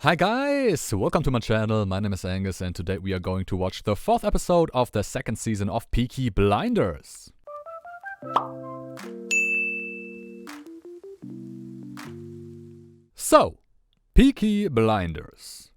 Hi guys, welcome to my channel. My name is Angus and today we are going to watch the 4th episode of the 2nd season of Peaky Blinders. So, Peaky Blinders.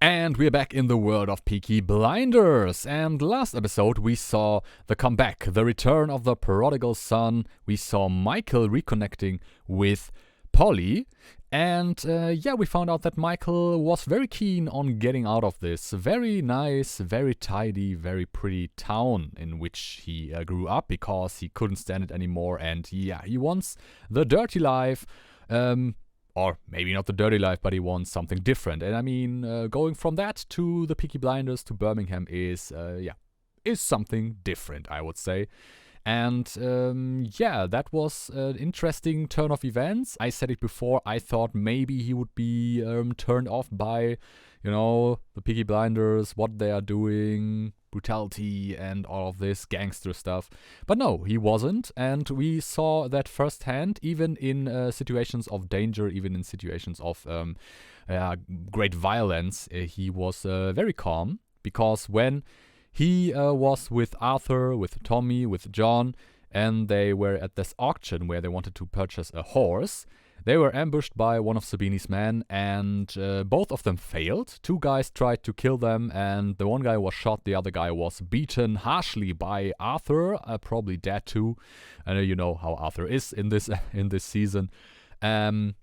And we're back in the world of Peaky Blinders. And last episode we saw the comeback, the return of the prodigal son. We saw Michael reconnecting with Polly. And we found out that Michael was very keen on getting out of this very nice, very tidy, very pretty town in which he grew up because he couldn't stand it anymore. And he wants the dirty life. Or maybe not the dirty life, but he wants something different. And I mean, going from that to the Peaky Blinders to Birmingham is something different, I would say. And that was an interesting turn of events. I said it before, I thought maybe he would be turned off by, the Peaky Blinders, what they are doing, brutality and all of this gangster stuff. But no, he wasn't. And we saw that firsthand, even in situations of danger, even in situations of great violence. He was very calm because when he was with Arthur, with Tommy, with John, and they were at this auction where they wanted to purchase a horse. They were ambushed by one of Sabini's men, and both of them failed. Two guys tried to kill them, and the one guy was shot. The other guy was beaten harshly by Arthur, probably dead too. And you know how Arthur is in this season. And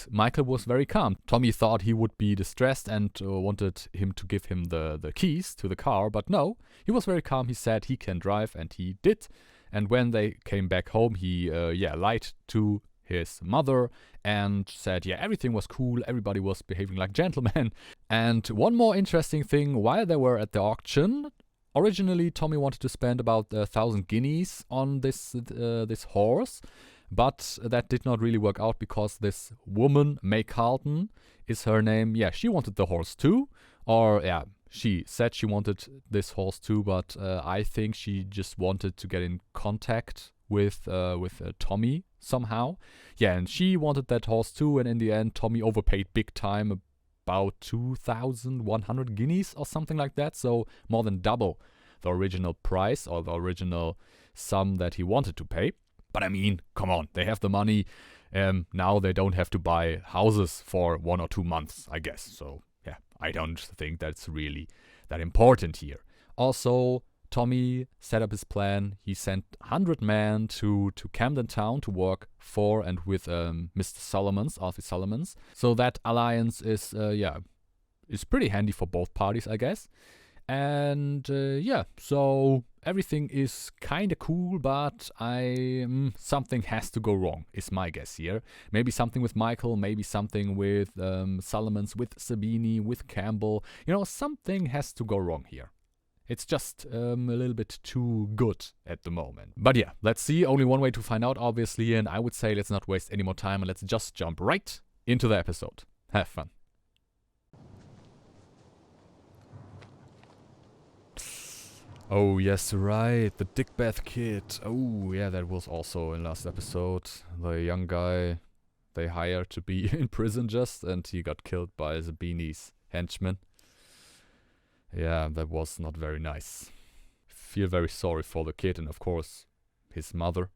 Michael was very calm. Tommy thought he would be distressed and wanted him to give him the keys to the car, but no, he was very calm. He said he can drive, and he did. And when they came back home, he lied to his mother and said, everything was cool, everybody was behaving like gentlemen. And one more interesting thing, while they were at the auction, originally Tommy wanted to spend about 1,000 guineas on this horse. But that did not really work out because this woman, May Carlton, is her name. She wanted the horse too. She said she wanted this horse too, but I think she just wanted to get in contact with Tommy somehow. And she wanted that horse too, and in the end, Tommy overpaid big time, about 2,100 guineas or something like that. So more than double the original price or the original sum that he wanted to pay. But I mean, come on, they have the money. Now they don't have to buy houses for 1 or 2 months, I guess. So, I don't think that's really that important here. Also, Tommy set up his plan. He sent 100 men to Camden Town to work for and with Mr. Solomons, Arthur Solomons. So that alliance is pretty handy for both parties, I guess. And so everything is kind of cool, but something has to go wrong, is my guess here. Maybe something with Michael, maybe something with Solomons, with Sabini, with Campbell. Something has to go wrong here. It's just a little bit too good at the moment. But let's see. Only one way to find out, obviously. And I would say let's not waste any more time and let's just jump right into the episode. Have fun. Oh, yes, right, the Dick Bath kid. Oh, yeah, that was also in last episode. The young guy they hired to be in prison and he got killed by Sabini's henchmen. Yeah, that was not very nice. Feel very sorry for the kid and, of course, his mother.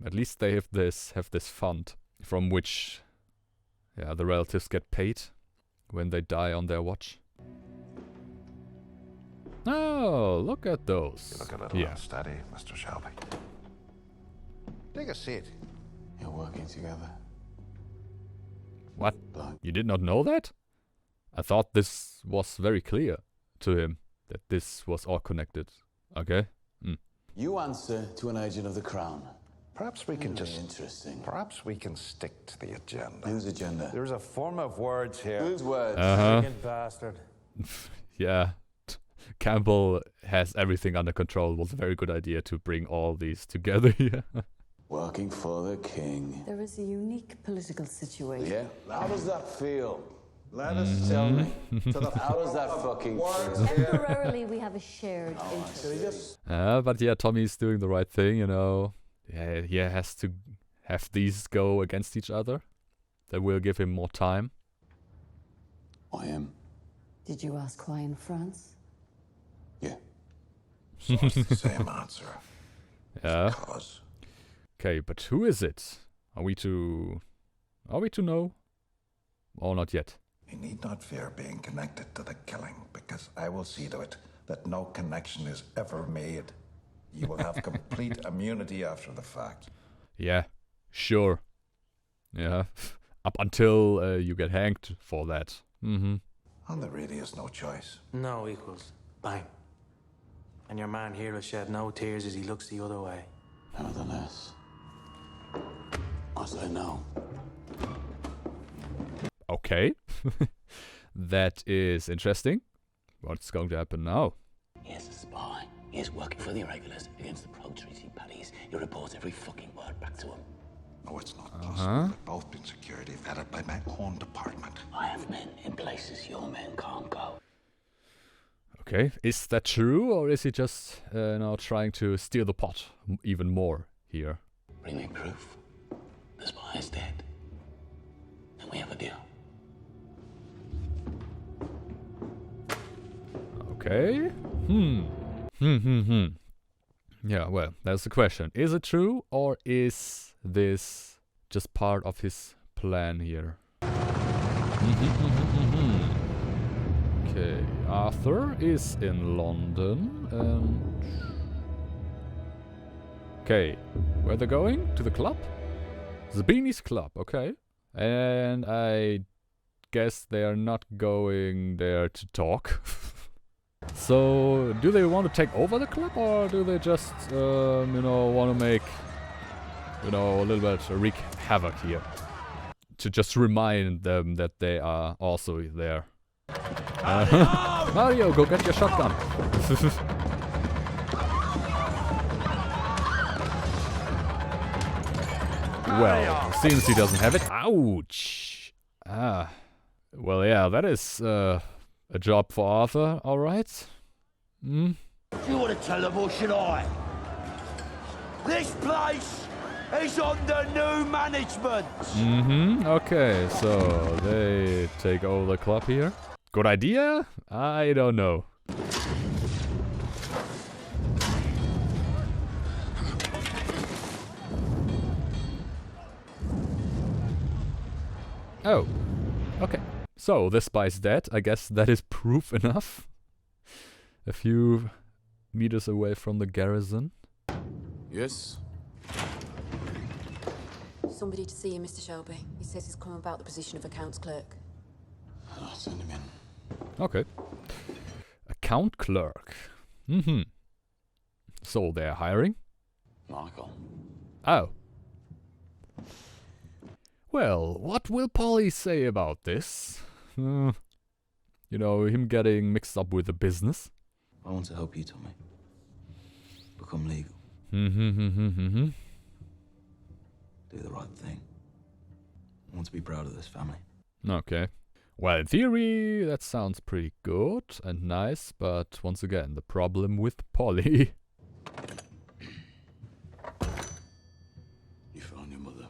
At least they have this fund from which, the relatives get paid when they die on their watch. Oh, look at those. You look a little unsteady, Mr. Shelby. Take a seat. You're working together. What? You did not know that? I thought this was very clear to him, that this was all connected. Okay? You answer to an agent of the Crown. Perhaps we can Interesting. Perhaps we can stick to the agenda. Whose agenda? There's a form of words here. Whose words? Arrogant bastard. Campbell has everything under control. It was a very good idea to bring all these together here. Working for the king. There is a unique political situation. Yeah? How does that feel? Let us tell me. How does that fucking feel? Temporarily, we have a shared interest. But Tommy's doing the right thing, he has to have these go against each other. That will give him more time. I am. Did you ask why in France? Yeah. So it's the same answer. Yeah. Cause Okay, but who is it? Are we to know? Or not yet? you need not fear being connected to the killing, because I will see to it that no connection is ever made. You will have complete immunity after the fact. Yeah, sure. Yeah. Up until you get hanged for that. Mm-hmm. And there really is no choice. No equals. Bang. And your man here will shed no tears as he looks the other way. Nevertheless, I say no. Okay. That is interesting. What's going to happen now? Here's a spy. He's working for the irregulars against the pro-treaty baddies. He reports every fucking word back to him. No, it's not possible. They've both been security vetted by my own department. I have men in places your men can't go. Okay, is that true, or is he just now trying to steer the pot even more here? Bring me proof. The spy is dead. And we have a deal. Okay. Yeah, well, that's the question. Is it true, or is this just part of his plan here? Okay, Arthur is in London, and... Okay, where they're going? To the club? Sabini's club, okay. And I guess they are not going there to talk. So, do they want to take over the club, or do they just, want to make, a little bit wreak havoc here? To just remind them that they are also there. Mario, go get your shotgun! Well, since he doesn't have it... Ouch! Ah. Well, yeah, that is, a job for Arthur, alright? Do you want to tell them, or should I? This place is under new management. Okay, so they take over the club here. Good idea? I don't know. Oh, okay. So, this spy's dead. I guess that is proof enough. A few meters away from the garrison. Yes? Somebody to see you, Mr. Shelby. He says he's come about the position of accounts clerk. I'll send him in. Okay. Account clerk. So, they're hiring? Michael. Oh. Well, what will Polly say about this? Him getting mixed up with the business. I want to help you, Tommy. Become legal. Mm-hmm. Do the right thing. I want to be proud of this family. Okay. Well, in theory, that sounds pretty good and nice, but once again, the problem with Polly. You found your mother.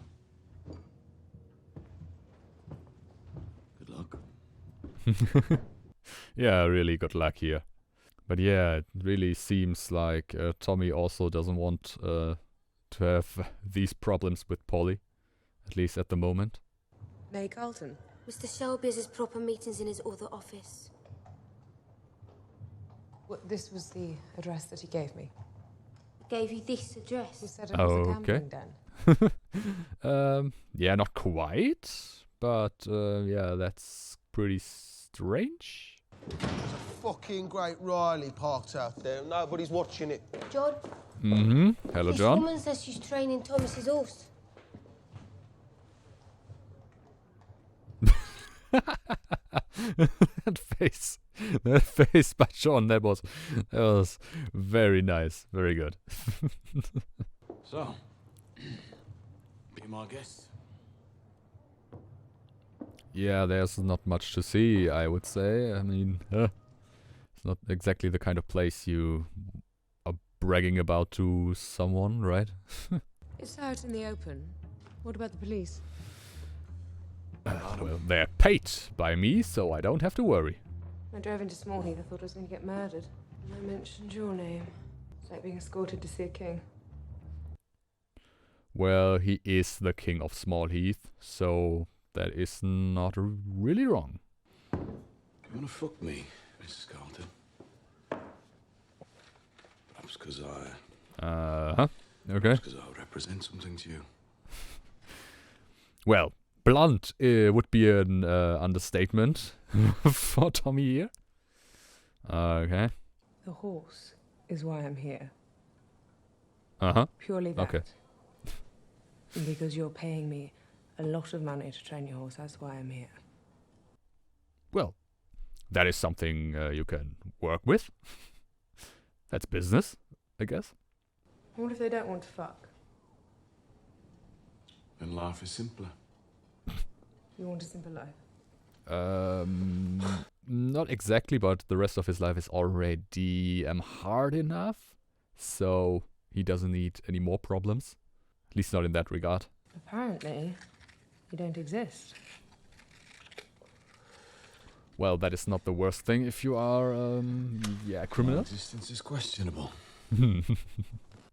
Good luck. Yeah, really good luck here. But yeah, it really seems like Tommy also doesn't want to have these problems with Polly, at least at the moment. May Carlton? Mr. Shelby has his proper meetings in his other office. Well, this was the address that he gave me. Gave you this address? He said it was a gambling den. Yeah, not quite, but yeah, that's pretty strange. There's a fucking great Riley parked out there. Nobody's watching it. John? Hello, This John. woman says she's training Thomas's horse. That face by John, that was very nice, very good. So, be my guest. Yeah, there's not much to see, I would say. I mean, it's not exactly the kind of place you are bragging about to someone, right? It's out in the open. What about the police? Well, they're paid by me, so I don't have to worry. I drove into Smallheath. I thought I was going to get murdered. And I mentioned your name. It's like being escorted to see a king. Well, he is the king of Smallheath, so that is not really wrong. You wanna fuck me, Mrs. Carlton? Perhaps because Okay. because I represent something to you. Well, blunt would be an understatement for Tommy here. Okay. The horse is why I'm here. Uh-huh. Purely that. Okay. And because you're paying me a lot of money to train your horse, that's why I'm here. Well, that is something you can work with. That's business, I guess. What if they don't want to fuck? Then life is simpler. You want a simple life? Not exactly, but the rest of his life is already hard enough, so he doesn't need any more problems. At least not in that regard. Apparently, you don't exist. Well, that is not the worst thing if you are, a criminal. My existence is questionable.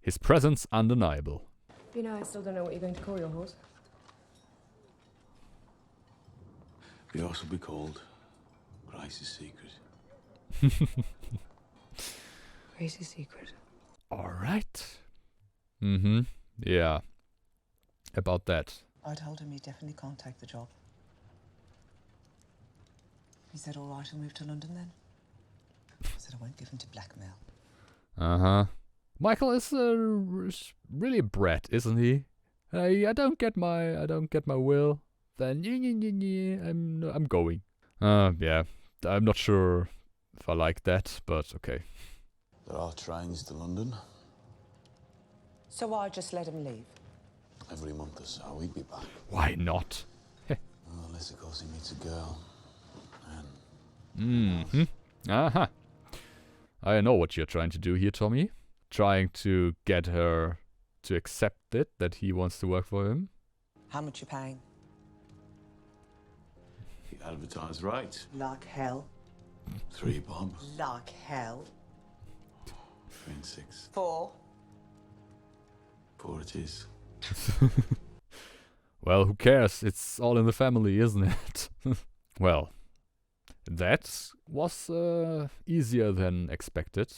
His presence undeniable. You know, I still don't know what you're going to call your horse. The horse will be called Grace's Secret. Grace's Secret. Alright. Yeah. About that. I told him he definitely can't take the job. He said, all right, I'll move to London then. I said, I won't give him to blackmail. Uh-huh. Michael is really a brat, isn't he? I don't get my will. Then I'm going. Yeah. I'm not sure if I like that, but okay. There are trains to London. So I just let him leave. Every month or so, we'd be back. Why not? Well, unless, of course, he meets a girl. Uh-huh. I know what you're trying to do here, Tommy. Trying to get her to accept it, that he wants to work for him. How much you paying? He advertised right. Like hell. 3 bob. Like hell. 3 and 6. 4. 4 it is. Well, who cares? It's all in the family, isn't it? Well, that was easier than expected.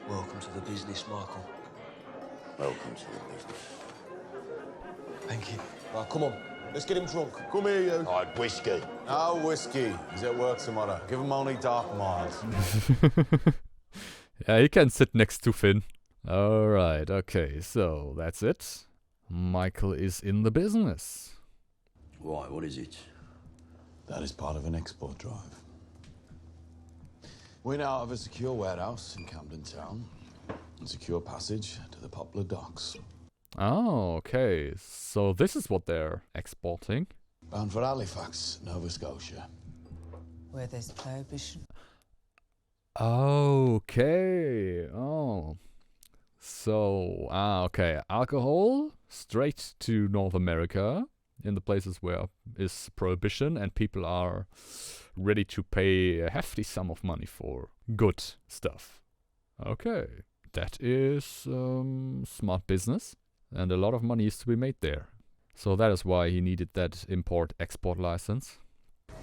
Welcome to the business, Michael. Welcome to the business. Thank you. Right, come on. Let's get him drunk. Come here, you. All right, whiskey. Oh, whiskey. He's at work tomorrow. Give him only dark miles. Yeah, he can sit next to Finn. Alright, okay, so that's it. Michael is in the business. Why, what is it? That is part of an export drive. We now have a secure warehouse in Camden Town and secure passage to the Poplar Docks. Oh, okay. So this is what they're exporting. Bound for Halifax, Nova Scotia. Where there's prohibition. Okay. Oh. So, okay. Alcohol straight to North America in the places where is prohibition and people are ready to pay a hefty sum of money for good stuff. Okay. That is smart business and a lot of money is to be made there. So that is why he needed that import-export license.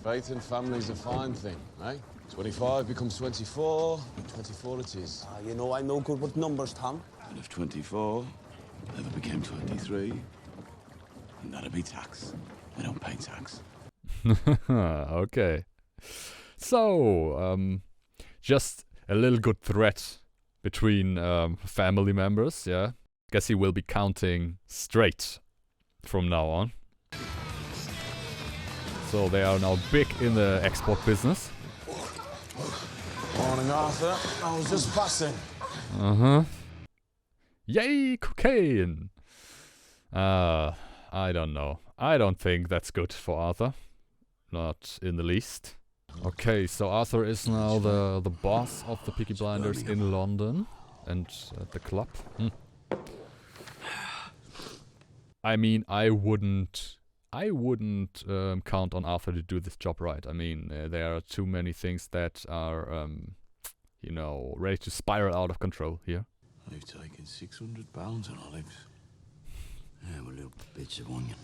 Faith in family's a fine thing, eh? 25 becomes 24, and 24 it is. You know I'm no good with numbers, Tom. And if 24 ever became 23, and that'd be tax. We don't pay tax. Okay. So, just a little good threat between family members, yeah? Guess he will be counting straight from now on. So they are now big in the export business. Morning, Arthur. I was just passing. Uh-huh. Yay, cocaine! I don't know. I don't think that's good for Arthur. Not in the least. Okay, so Arthur is now the boss of the Peaky Blinders in London and at the club. I mean, I wouldn't I wouldn't count on Arthur to do this job right. I mean, there are too many things that are, you know, ready to spiral out of control here. I've taken £600 on olives. Yeah, with little bits of onion.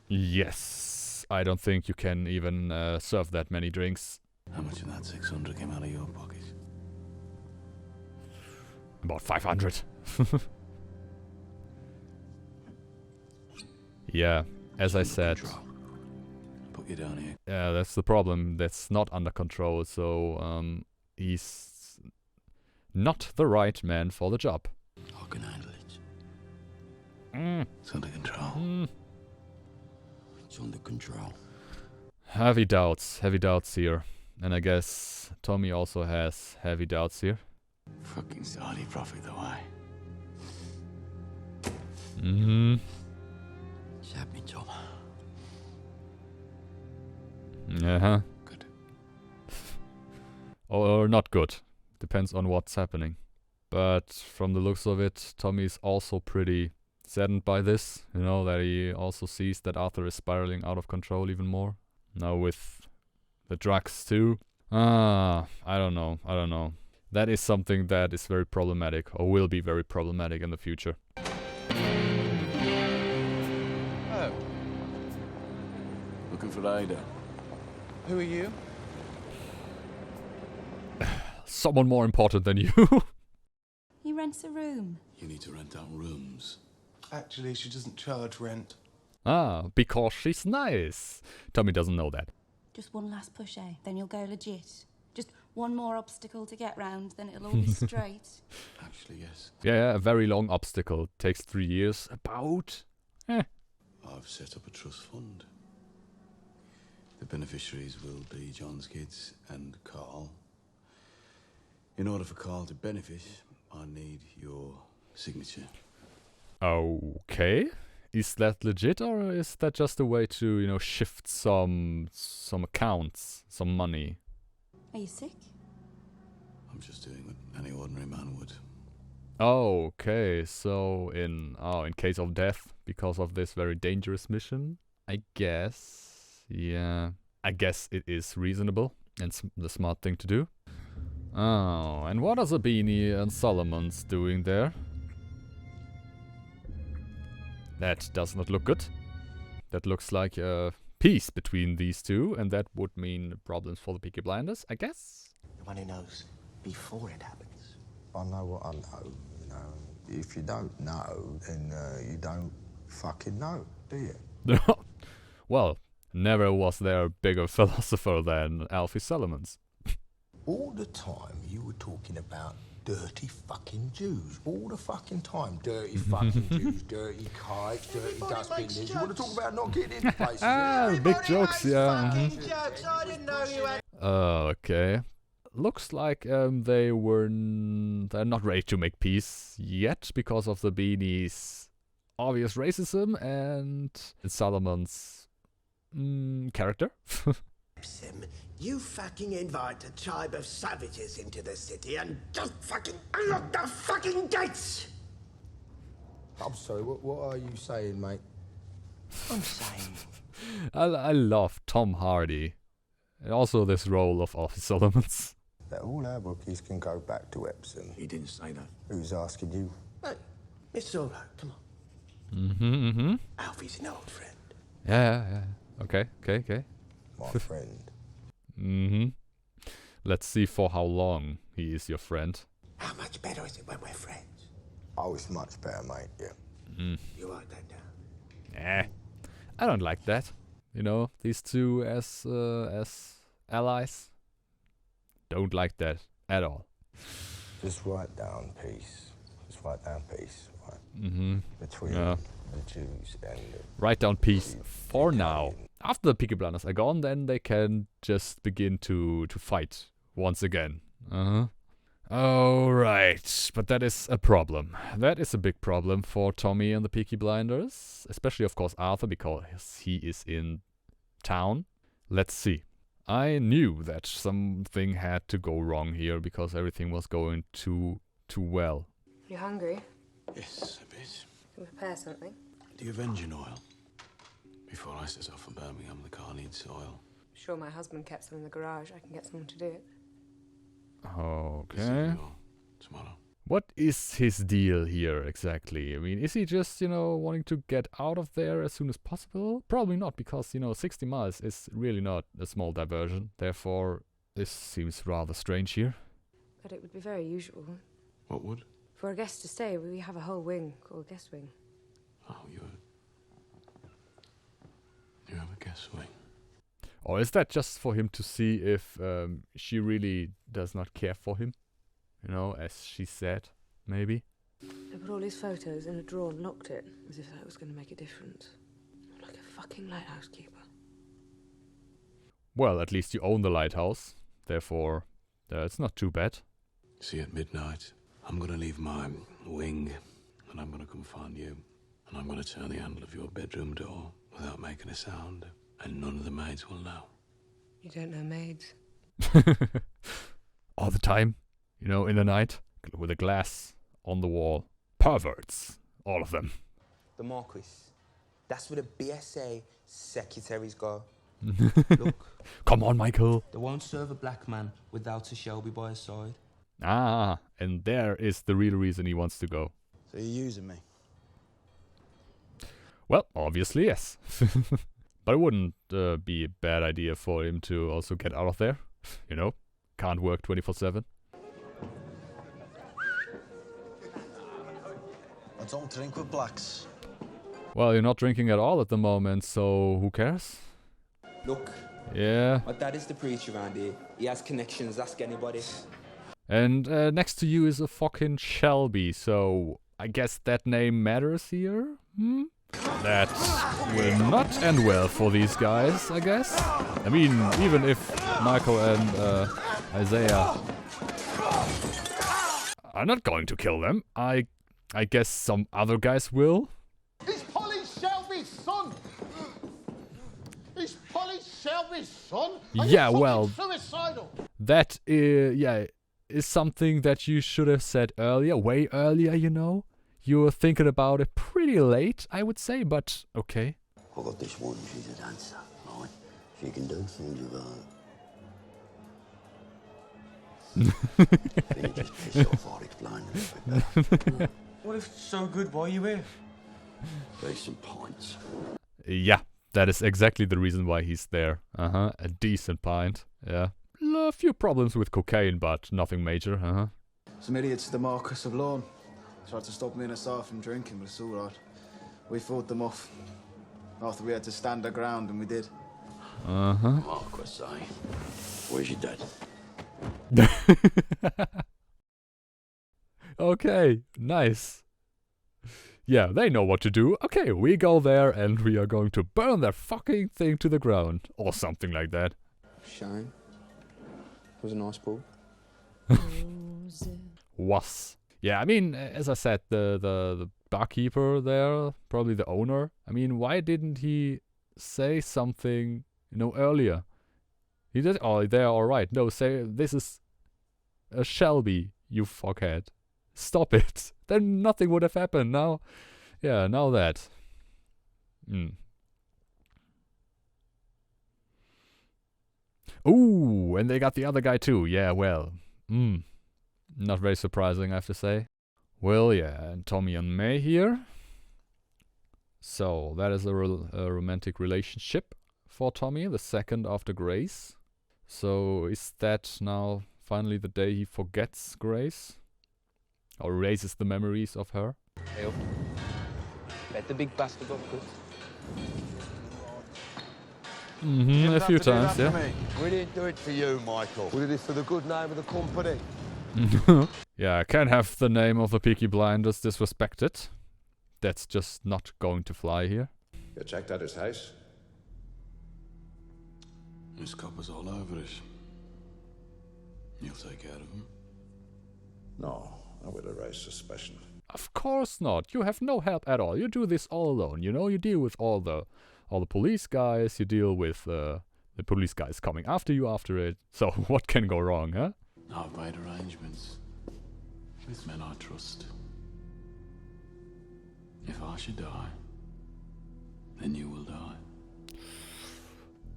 Yes, I don't think you can even serve that many drinks. How much of that 600 came out of your pocket? About 500. Yeah, as I said. Put you down here. Yeah, that's the problem. That's not under control, so he's not the right man for the job. I can handle it. Mm. It's under control. It's under control. Heavy doubts here. And I guess Tommy also has heavy doubts here. Fucking Saudi profit though, eh? Mm-hmm. Stab me, Tom. Uh-huh. Good. Or not good. Depends on what's happening. But from the looks of it, Tommy's also pretty saddened by this. You know, that he also sees that Arthur is spiraling out of control even more. Now with the drugs too. I don't know. That is something that is very problematic, or will be very problematic in the future. Oh. Looking for Ada. Who are you? Someone more important than you. He rents a room. You need to rent out rooms. Actually, she doesn't charge rent. Because she's nice. Tommy doesn't know that. Just one last push, eh? Then you'll go legit. Just one more obstacle to get round, then it'll all be straight. Actually, yes. Yeah, a very long obstacle. Takes 3 years. About. I've set up a trust fund. The beneficiaries will be John's kids and Carl. In order for Carl to benefit, I need your signature. Okay. Is that legit, or is that just a way to, you know, shift some accounts, some money? Are you sick? I'm just doing what any ordinary man would. Okay, so in case of death, because of this very dangerous mission, I guess, yeah, I guess it is reasonable and the smart thing to do. Oh, and what are Sabini and Solomon's doing there? That does not look good. That looks like a peace between these two, and that would mean problems for the Peaky Blinders, I guess. The one who knows before it happens. I know what I know, you know. If you don't know, then you don't fucking know, do you? Well, never was there a bigger philosopher than Alfie Solomons. All the time you were talking about dirty fucking Jews. All the fucking time. Dirty fucking Jews, dirty kites, dirty dustbins. You want to talk about not getting into places? Big jokes, yeah. Jokes. I didn't know you had... Okay. Looks like they're not ready to make peace yet because of the Beanie's obvious racism and Solomon's character. You fucking invite a tribe of savages into the city and just fucking unlock the fucking gates! I'm sorry, what are you saying, mate? I'm saying... I love Tom Hardy. And also this role of Alfie Solomons. That all our bookies can go back to Epsom. He didn't say that. Who's asking you? Hey, it's all right, come on. Mm-hmm. Alfie's an old friend. Yeah. Okay. My friend. Mm-hmm. Let's see for how long he is your friend. How much better is it when we're friends? Oh, it's much better, mate, yeah. You write that down. I don't like that. You know, these two as allies. Don't like that at all. Just write down peace. Right? Between the Jews and the... Write down peace for now. After the Peaky Blinders are gone, then they can just begin to fight once again. Alright, but that is a problem. That is a big problem for Tommy and the Peaky Blinders. Especially, of course, Arthur, because he is in town. Let's see. I knew that something had to go wrong here because everything was going too well. You hungry? Yes, a bit. Can prepare something? Do you have engine oil? Before I set off from Birmingham, the car needs oil. Sure, my husband kept some in the garage. I can get someone to do it. Okay. Tomorrow. What is his deal here exactly? I mean, is he just, wanting to get out of there as soon as possible? Probably not, because, 60 miles is really not a small diversion. Therefore, this seems rather strange here. But it would be very usual. What would? For a guest to stay, we have a whole wing called guest wing. Oh, you have a guest wing. Or is that just for him to see if she really does not care for him? As she said, maybe? I put all his photos in a drawer and locked it, as if that was going to make a difference. Like a fucking lighthouse keeper. Well, at least you own the lighthouse. Therefore, it's not too bad. See, at midnight, I'm going to leave my wing, and I'm going to come find you, and I'm going to turn the handle of your bedroom door without making a sound, and none of the maids will know. You don't know maids? All the time, in the night, with a glass on the wall. Perverts, all of them. The Marquis. That's where the BSA secretaries go. Look. Come on, Michael. They won't serve a black man without a Shelby by his side. Ah, and there is the real reason he wants to go. So you're using me? Well, obviously, yes. But it wouldn't be a bad idea for him to also get out of there. Can't work 24/7. I don't drink with blacks. Well, you're not drinking at all at the moment, so who cares? Look. Yeah. My dad is the preacher around here. He has connections, ask anybody. And next to you is a fucking Shelby, so I guess that name matters here? That will not end well for these guys, I guess. I mean, even if Michael and Isaiah are not going to kill them, I guess some other guys will. He's Polly Shelby's son! He's Polly Shelby's son? Yeah, well, suicidal? that is something that you should have said earlier, way earlier, You were thinking about it pretty late, I would say, but okay. I've got this one, she's a dancer, right? She can do things with her. You just piss off, I'll explain a bit better. What if it's so good, why are you here? Decent pints. Yeah, that is exactly the reason why he's there. A decent pint, yeah. A few problems with cocaine, but nothing major, Some idiots at the Marquis of Lawn tried to stop me and Asar from drinking, but it's all right. We fought them off. After we had to stand our ground, and we did. Marquis, eh? Where's your dad? Okay, nice. Yeah, they know what to do. Okay, we go there and we are going to burn that fucking thing to the ground. Or something like that. Shame. It was a nice ball. Was. Yeah, I mean, as I said, the barkeeper there, probably the owner. I mean, why didn't he say something, earlier? He did, they're alright. No, say, this is a Shelby, you fuckhead. Stop it. Then nothing would have happened. Now that. Ooh, and they got the other guy too. Yeah, well. Not very surprising, I have to say. Well, yeah, and Tommy and May here. So, that is a romantic relationship for Tommy, the second after Grace. So, is that now finally the day he forgets Grace? Or erases the memories of her? Hey up. Bet the big bastard got good. A few times, yeah. We didn't do it for you, Michael. We did it for the good name of the company. Yeah, I can't have the name of the Peaky Blinders disrespected. That's just not going to fly here. You checked out his house? There's coppers all over it. You'll take care of him? No, I would arouse suspicion. Of course not. You have no help at all. You do this all alone. You deal with all the police guys. You deal with the police guys coming after you after it. So what can go wrong, huh? I've made arrangements with men I trust. If I should die, then you will die.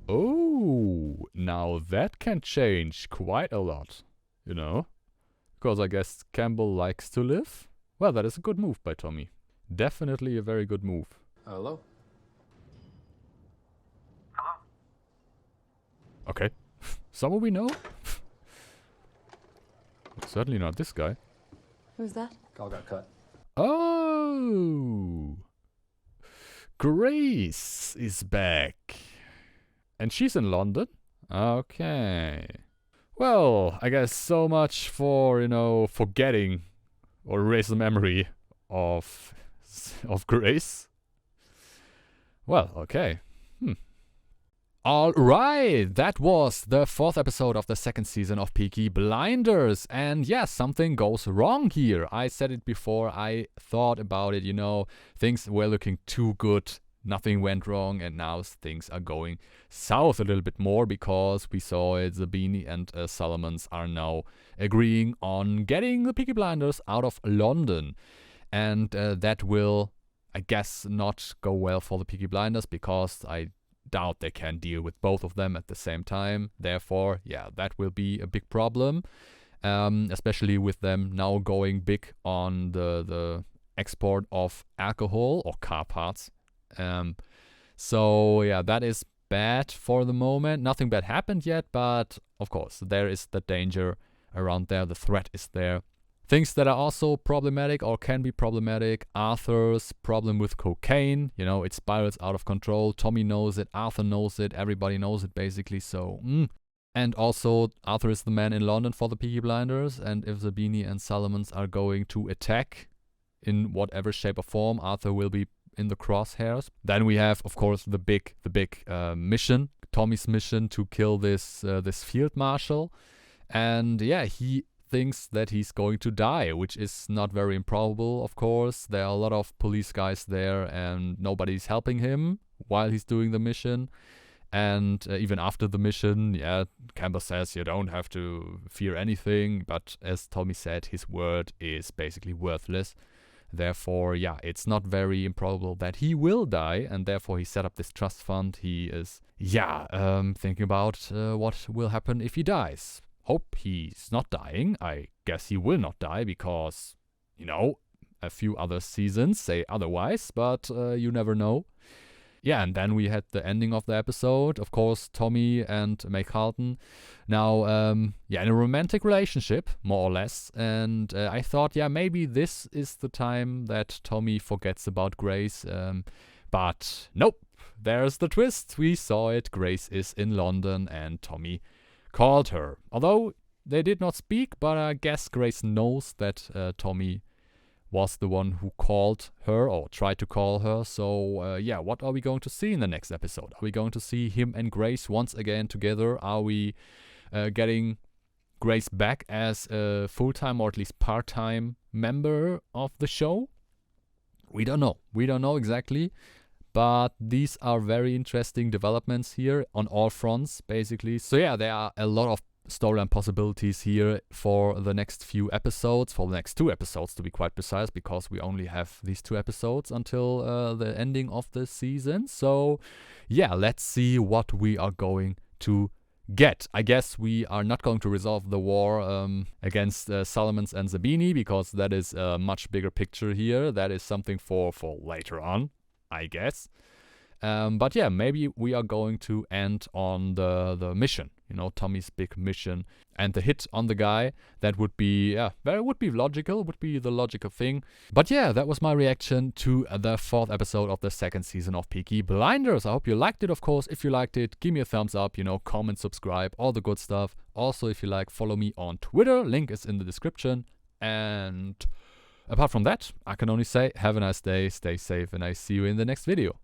Oh, now that can change quite a lot, you know? Because I guess Campbell likes to live. Well, that is a good move by Tommy. Definitely a very good move. Hello? Okay. Someone we know? Certainly not this guy. Who's that? Call got cut. Oh! Grace is back. And she's in London? Okay. Well, I guess so much for, you know, forgetting or erase the memory of Grace. Well, okay. Alright, that was the 4th episode of the 2nd season of Peaky Blinders. And yes, something goes wrong here. I said it before, I thought about it, you know, things were looking too good. Nothing went wrong, and now things are going south a little bit more because we saw it. Sabini and Solomons are now agreeing on getting the Peaky Blinders out of London. And that will, I guess, not go well for the Peaky Blinders because I doubt they can deal with both of them at the same time. Therefore, yeah, that will be a big problem, especially with them now going big on the export of alcohol or car parts. So yeah, that is bad for the moment. Nothing bad happened yet, but of course there is the danger around there. The threat is there. Things that are also problematic or can be problematic. Arthur's problem with cocaine. You know, it spirals out of control. Tommy knows it. Arthur knows it. Everybody knows it basically. So, And also, Arthur is the man in London for the Peaky Blinders. And if Sabini and Solomons are going to attack in whatever shape or form, Arthur will be in the crosshairs. Then we have, of course, the big mission. Tommy's mission to kill this field marshal. And yeah, he thinks that he's going to die, which is not very improbable, of course. There are a lot of police guys there and nobody's helping him while he's doing the mission. And even after the mission, yeah, Campbell says you don't have to fear anything, but as Tommy said, his word is basically worthless. Therefore, yeah, it's not very improbable that he will die, and therefore he set up this trust fund. He is, thinking about what will happen if he dies. Hope he's not dying. I guess he will not die because, you know, a few other seasons say otherwise, but you never know. Yeah, and then we had the ending of the episode. Of course, Tommy and May Carlton now, in a romantic relationship, more or less. And I thought, yeah, maybe this is the time that Tommy forgets about Grace. But nope, there's the twist. We saw it. Grace is in London and Tommy called her. Although they did not speak, but I guess Grace knows that Tommy was the one who called her or tried to call her. So what are we going to see in the next episode? Are we going to see him and Grace once again together? Are we getting Grace back as a full-time or at least part-time member of the show? We don't know. We don't know exactly. But these are very interesting developments here on all fronts, basically. So yeah, there are a lot of storyline possibilities here for the next few episodes, for the next 2 episodes to be quite precise, because we only have these 2 episodes until the ending of the season. So yeah, let's see what we are going to get. I guess we are not going to resolve the war against Solomons and Sabini, because that is a much bigger picture here. That is something for later on, I guess. But yeah, maybe we are going to end on the mission, you know, Tommy's big mission, and the hit on the guy. That would be, would be logical, would be the logical thing. But yeah, that was my reaction to the 4th episode of the 2nd season of Peaky Blinders. I hope you liked it, of course. If you liked it, give me a thumbs up, you know, comment, subscribe, all the good stuff. Also, if you like, follow me on Twitter. Link is in the description. And apart from that, I can only say, have a nice day, stay safe, and I see you in the next video.